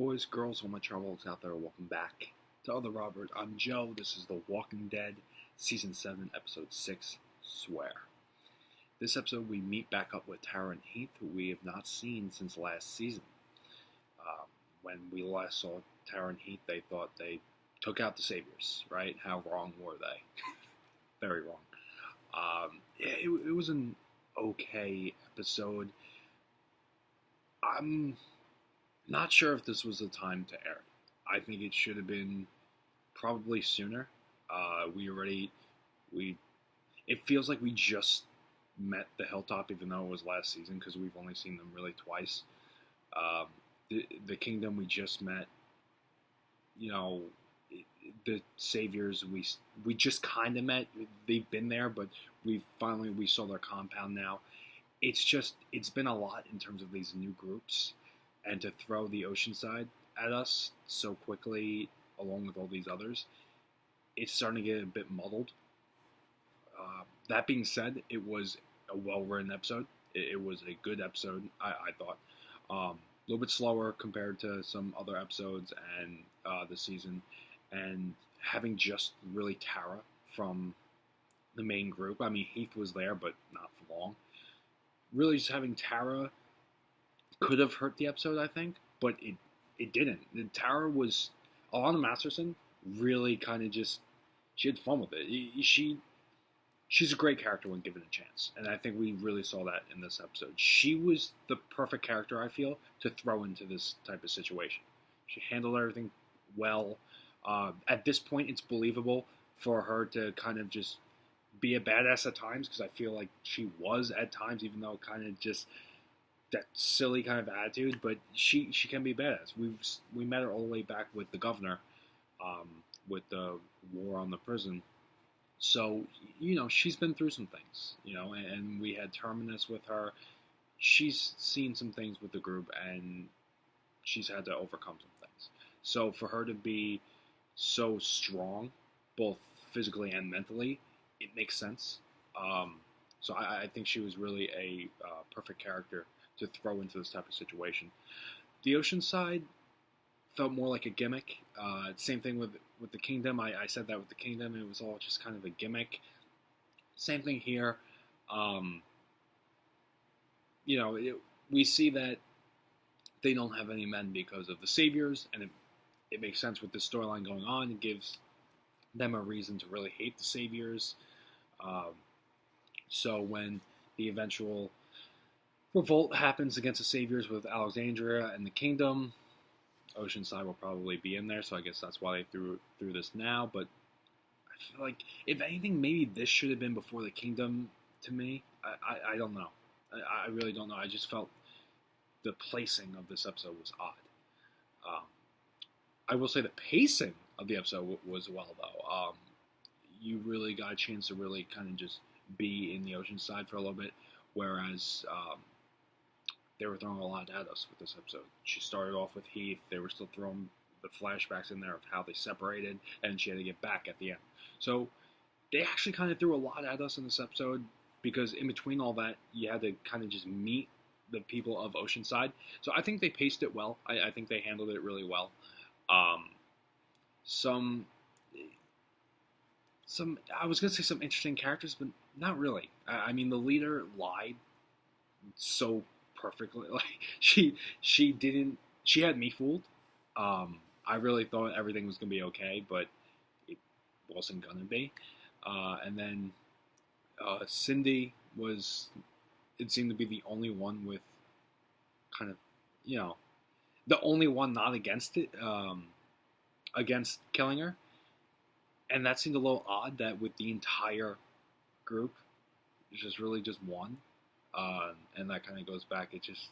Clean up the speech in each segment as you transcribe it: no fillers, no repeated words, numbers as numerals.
Boys, girls, all my troubles out there, welcome back to Other Robert. I'm Joe. This is The Walking Dead, Season 7, Episode 6, Swear. This episode, we meet back up with Tara and Heath, who we have not seen since last season. When we last saw Tara and Heath, they thought they took out the Saviors, right? How wrong were they? Very wrong. It was an okay episode. I'm not sure if this was the time to air it. I think it should have been probably sooner. It feels like we just met the Hilltop, even though it was last season, because we've only seen them really twice. The Kingdom we just met. The Saviors we just kind of met. They've been there, but we saw their compound now. It's been a lot in terms of these new groups, and to throw the Oceanside at us so quickly, along with all these others, it's starting to get a bit muddled. That being said, it was a well-written episode. It was a good episode, I thought. A little bit slower compared to some other episodes and this season, and having just really Tara from the main group. I mean, Heath was there, but not for long. Really, just having Tara could have hurt the episode, I think, but it didn't. Tara was, Alana Masterson really kind of just, she had fun with it. She's a great character when given a chance, and I think we really saw that in this episode. She was the perfect character, I feel, to throw into this type of situation. She handled everything well. At this point, it's believable for her to kind of just be a badass at times, because I feel like she was at times, even though kind of just that silly kind of attitude, but she can be badass. We met her all the way back with the governor, with the war on the prison. So, she's been through some things, and we had Terminus with her. She's seen some things with the group, and she's had to overcome some things. So for her to be so strong, both physically and mentally, it makes sense. So I think she was really a perfect character to throw into this type of situation. The Oceanside felt more like a gimmick. Same thing with the Kingdom. I said that with the Kingdom, it was all just kind of a gimmick. Same thing here. We see that they don't have any men because of the Saviors, and it makes sense with the storyline going on. It gives them a reason to really hate the Saviors. So when the eventual revolt happens against the Saviors with Alexandria and the Kingdom, Oceanside will probably be in there, so I guess that's why they threw this now. But I feel like, if anything, maybe this should have been before the Kingdom to me. I don't know. I really don't know. I just felt the placing of this episode was odd. I will say the pacing of the episode was well, though. You really got a chance to really kind of just be in the Oceanside for a little bit, whereas they were throwing a lot at us with this episode. She started off with Heath. They were still throwing the flashbacks in there of how they separated, and she had to get back at the end. So they actually kind of threw a lot at us in this episode, because in between all that, you had to kind of just meet the people of Oceanside. So I think they paced it well. I think they handled it really well. Some I was going to say some interesting characters, but not really. I mean, the leader lied so perfectly. Like, she had me fooled. I really thought everything was going to be okay, but it wasn't going to be. And then Cindy it seemed to be the only one with kind of, the only one not against it, against killing her. And that seemed a little odd, that with the entire group, it's just really just one. And that kind of goes back, it just,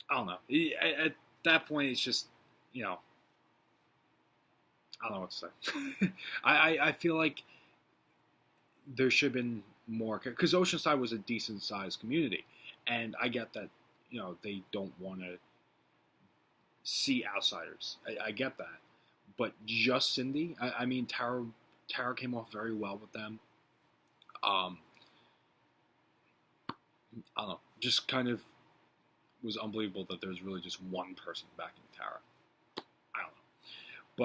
I don't know. At that point, it's just, I don't know what to say. I feel like there should have been more, because Oceanside was a decent-sized community. And I get that, they don't want to see outsiders. I get that. But just Cindy, I mean, Tara came off very well with them. I don't know, just kind of was unbelievable that there's really just one person backing Tara. I don't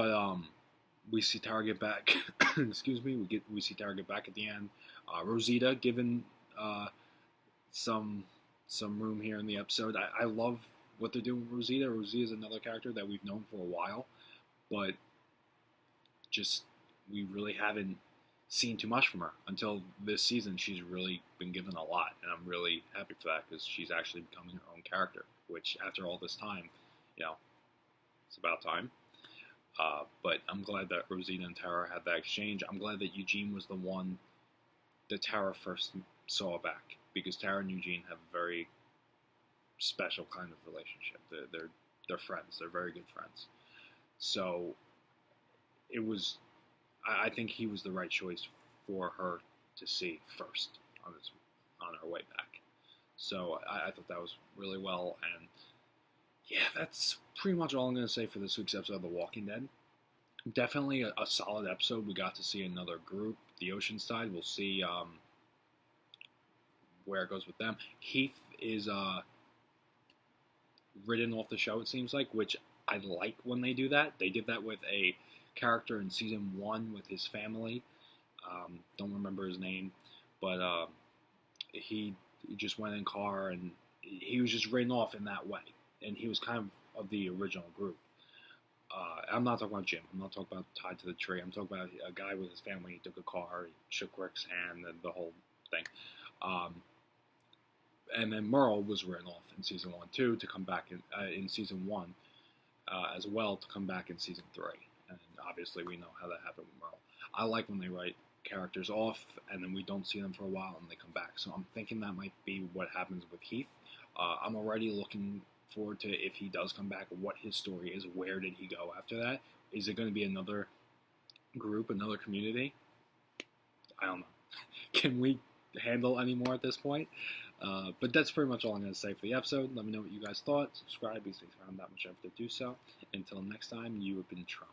know, but we see Tara get back. Excuse me. We see Tara get back at the end. Rosita given some room here in the episode. I love what they're doing with Rosita. Rosita is another character that we've known for a while, but just we really haven't seen too much from her until this season. She's really been given a lot, and I'm really happy for that because she's actually becoming her own character, which after all this time, it's about time. But I'm glad that Rosita and Tara had that exchange. I'm glad that Eugene was the one that Tara first saw back, because Tara and Eugene have a very special kind of relationship. They're friends. They're very good friends. So it was. I think he was the right choice for her to see first on her way back. So I thought that was really well. And yeah, that's pretty much all I'm going to say for this week's episode of The Walking Dead. Definitely a solid episode. We got to see another group, the Oceanside. We'll see where it goes with them. Heath is written off the show, it seems like, which I like when they do that. They did that with a character in season 1 with his family. Don't remember his name, but he just went in car and he was just written off in that way. And he was kind of the original group. I'm not talking about Jim. I'm not talking about Tied to the Tree. I'm talking about a guy with his family. He took a car, he shook Rick's hand, and the whole thing. And then Merle was written off in season 1 too, to come back in season 1 as well, to come back in season 3. And obviously we know how that happened with Merle. I like when they write characters off and then we don't see them for a while and they come back. So I'm thinking that might be what happens with Heath. I'm already looking forward to, if he does come back, what his story is. Where did he go after that? Is it going to be another group, another community? I don't know. Can we handle any more at this point? But that's pretty much all I'm going to say for the episode. Let me know what you guys thought. Subscribe because it takes around that much effort to do so. Until next time, you have been Trump.